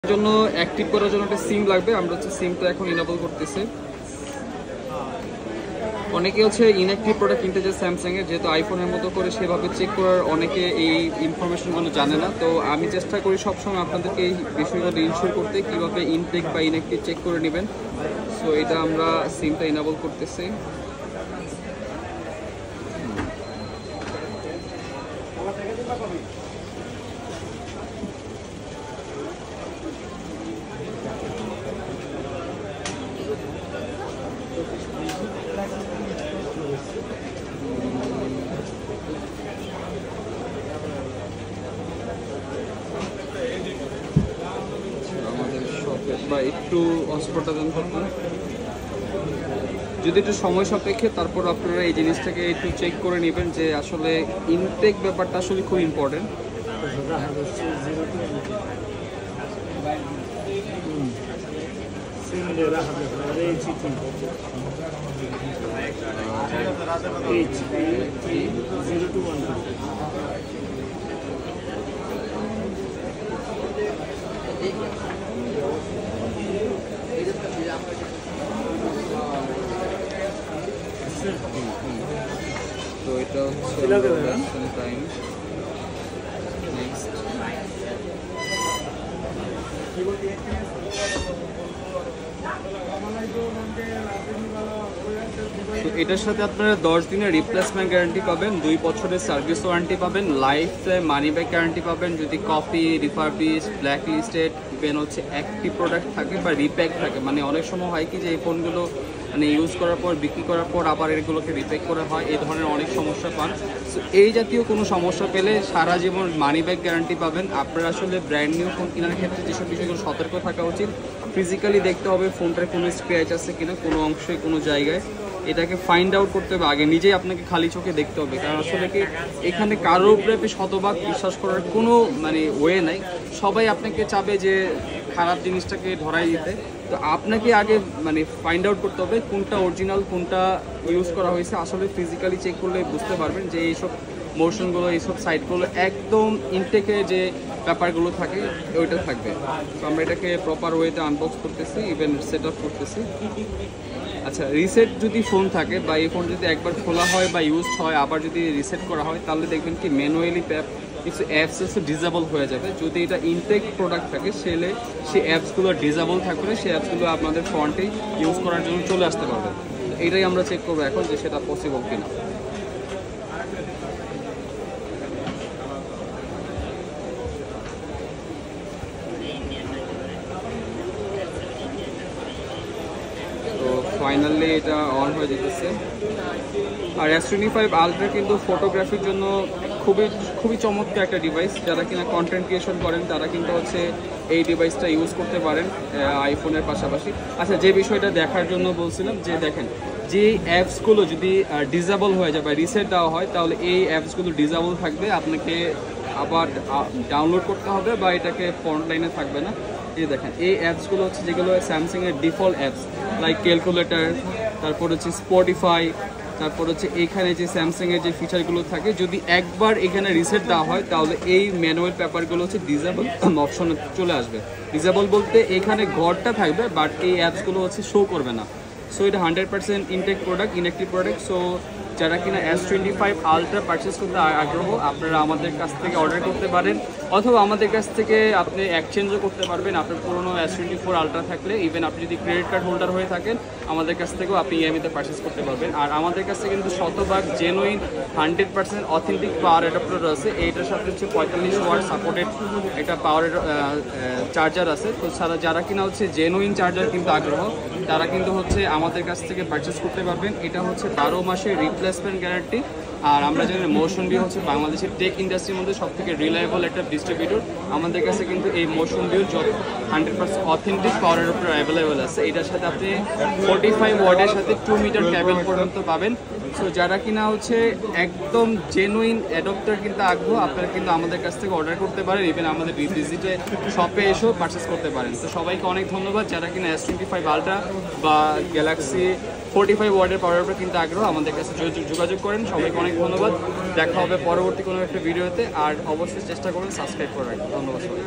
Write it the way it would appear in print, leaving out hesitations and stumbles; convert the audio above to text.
জন্য অ্যাক্টিভ করার জন্য একটা সিম লাগবে। আমরা হচ্ছে সিমটা এখন ইনেবল করতেছি। অনেকে হচ্ছে ইনঅ্যাক্টিভ প্রোডাক্ট কিনতে যায় স্যামসাং এর, যেহেতু আইফোনের মতো করে সেভাবে চেক করার অনেকে এই ইনফরমেশনগুলো জানে না। তো আমি চেষ্টা করি সবসময় আপনাদেরকে এই বিষয়গুলো ইনশিওর করতে, কীভাবে ইনটেক বা ইনঅ্যাক্টিভ চেক করে নেবেন। সো এটা আমরা সিমটা ইনেবল করতেছি। আমাদের শপে বা একটু হটস্পটটা দেন থাকবেন, যদি একটু সময় সাপেক্ষে, তারপর আপনারা এই জিনিসটাকে একটু চেক করে নেবেন যে আসলে ইনটেক ব্যাপারটা আসলে খুব ইম্পর্টেন্ট। তো এটা হচ্ছে টাইম। নেক্সট তো এটার সাথে আপনারা 10 দিনের রিপ্লেসমেন্ট গ্যারান্টি পাবেন, 2 বছরের সার্ভিস ওয়ারেন্টি পাবেন, life time money back guarantee পাবেন যদি copy, refurbish, black listed, even হচ্ছে অ্যাক্টিভ প্রোডাক্ট থাকে বা রিপ্যাক থাকে। মানে অনেক সময় হয় কি যে এই ফোনগুলো মানে ইউজ করার পর, বিক্রি করার পর আবার এগুলোকে রিপ্যাক করা হয়, এই ধরনের অনেক সমস্যা পান। সো এই জাতীয় কোনো সমস্যা পেলে সারা জীবন মানি ব্যাক গ্যারান্টি পাবেন। আপনারা আসলে ব্র্যান্ড নিউ ফোন কেনার ক্ষেত্রে যেসব বিষয়গুলো সতর্ক থাকা উচিত, ফিজিক্যালি দেখতে হবে ফোনটার কোনো স্ক্র্যাচ আছে কিনা, কোনো অংশে, কোনো জায়গায়, এটাকে ফাইন্ড আউট করতে হবে আগে, নিজেই আপনাকে খালি চোখে দেখতে হবে। কারণ আসলে কি এখানে কারোর উপরে শতভাগ বিশ্বাস করার কোনো মানে ওয়ে নাই। সবাই আপনাকে চাবে যে খারাপ জিনিসটাকে ধরাই দিতে। তো আপনাকে আগে মানে ফাইন্ড আউট করতে হবে কোনটা অরিজিনাল, কোনটা ইউজ করা হয়েছে। আসলে ফিজিক্যালি চেক করলে বুঝতে পারবেন যে এইসব মোশনগুলো, এইসব সাইটগুলো একদম ইনটেকে যে ব্যাপারগুলো থাকে ওইটা থাকবে। তো আমরা এটাকে প্রপার ওয়েতে আনবক্স করতেছি, ইভেন সেট আপ করতেছি। আচ্ছা, রিসেট যদি ফোন থাকে বা এই ফোন যদি একবার খোলা হয় বা ইউজ হয়, আবার যদি রিসেট করা হয়, তাহলে দেখবেন কি ম্যানুয়ালি কিছু অ্যাপস আছে ডিসেবল হয়ে যাবে। যদি এটা ইনটেক প্রোডাক্ট থাকে সেলে সেই অ্যাপসগুলো ডিসেবল থাকবে না, সেই অ্যাপসগুলো আপনাদের ফোনটি ইউজ করার জন্য চলে আসতে পারবে। এটাই আমরা চেক করবো এখন যে সেটা পসিবল কিনা। তো ফাইনালি এটা অন হয়ে যেতেছে। আর S25 আলট্রা কিন্তু ফটোগ্রাফির জন্য খুবই খুবই চমৎকার একটা ডিভাইস। যারা কিনা কন্টেন্ট ক্রিয়েশন করেন তারা কিন্তু হচ্ছে এই ডিভাইসটা ইউজ করতে পারেন আইফোনের পাশাপাশি। আচ্ছা, যে বিষয়টা দেখার জন্য বলছিলাম যে দেখেন, যে অ্যাপসগুলো যদি ডিসেবল হয়ে যায় বা রিসেট দেওয়া হয়, তাহলে এই অ্যাপসগুলো ডিসেবল থাকবে, আপনাকে আবার ডাউনলোড করতে হবে বা এটাকে ফ্রন্ট লাইনে থাকবে না। এই দেখেন, এই অ্যাপসগুলো হচ্ছে যেগুলো স্যামসাংয়ের ডিফল্ট অ্যাপস, লাইক ক্যালকুলেটর, তারপর হচ্ছে স্পটিফাই, তারপর হচ্ছে এইখানে যে স্যামসাংয়ের যে ফিচারগুলো থাকে, যদি একবার এখানে রিসেট দেওয়া হয় তাহলে এই ম্যানুয়াল পেপারগুলো হচ্ছে ডিসেবল অপশনে চলে আসবে। ডিসেবল বলতে এখানে ঘরটা থাকবে, বাট এই অ্যাপসগুলো হচ্ছে শো করবে না। সো এটা 100% intact product, inactive product. So যারা কিনা S25 আলট্রা পারচেস করতে আগ্রহ, আপনারা আমাদের কাছ থেকে অর্ডার করতে পারেন, অথবা আমাদের কাছ থেকে আপনি এক্সচেঞ্জও করতে পারবেন আপনার পুরনো S24 আলট্রা থাকলে। ইভেন আপনি যদি ক্রেডিট কার্ড হোল্ডার হয়ে থাকেন, আমাদের কাছ থেকেও আপনি ইএমআইতে পারচেস করতে পারবেন। আর আমাদের কাছে কিন্তু শতভাগ জেনুইন 100% অথেন্টিক পাওয়ার অ্যাডাপ্টার আছে। এইটার সাথে হচ্ছে 45 ওয়াট সাপোর্টেড একটা পাওয়ার চার্জার আছে। তো যারা কিনা হচ্ছে জেনুইন চার্জার কিন্তু আগ্রহ, তারা কিন্তু হচ্ছে আমাদের কাছ থেকে পারচেস করতে পারবেন। এটা হচ্ছে 12 মাসের রিপ্লেসমেন্ট গ্যারান্টি। আর আমরা জানি মোশন ভিউ হচ্ছে বাংলাদেশের টেক ইন্ডাস্ট্রির মধ্যে সবথেকে রিলায়েবল একটা ডিস্ট্রিবিউটর। আমাদের কাছে কিন্তু এই মোশন ভিউ 100% অথেন্টিক পাওয়ারের উপর অ্যাভেলেবেল আছে। এটার সাথে আপনি 45 ওয়াটের সাথে 2 মিটার ক্যাবেল পর্যন্ত পাবেন। সো যারা কিনা হচ্ছে একদম জেনুইন অ্যাডপ্টার কিন্তু আগ্রহ, আপনারা কিন্তু আমাদের কাছ থেকে অর্ডার করতে পারেন, ইভেন আমাদের ভিজিটে শপে এসেও পারচেস করতে পারেন। তো সবাইকে অনেক ধন্যবাদ যারা কিনা S25 আলট্রা বা গ্যালাক্সি 45 ওয়াটের পাওয়ার উপর কিন্তু আগ্রহ, আমাদের কাছে যোগাযোগ করেন। সবাইকে অনেক ধন্যবাদ। দেখা হবে পরবর্তী কোনো একটা ভিডিওতে। আর অবশ্যই চেষ্টা করবেন সাবস্ক্রাইব করার। ধন্যবাদ সবাই।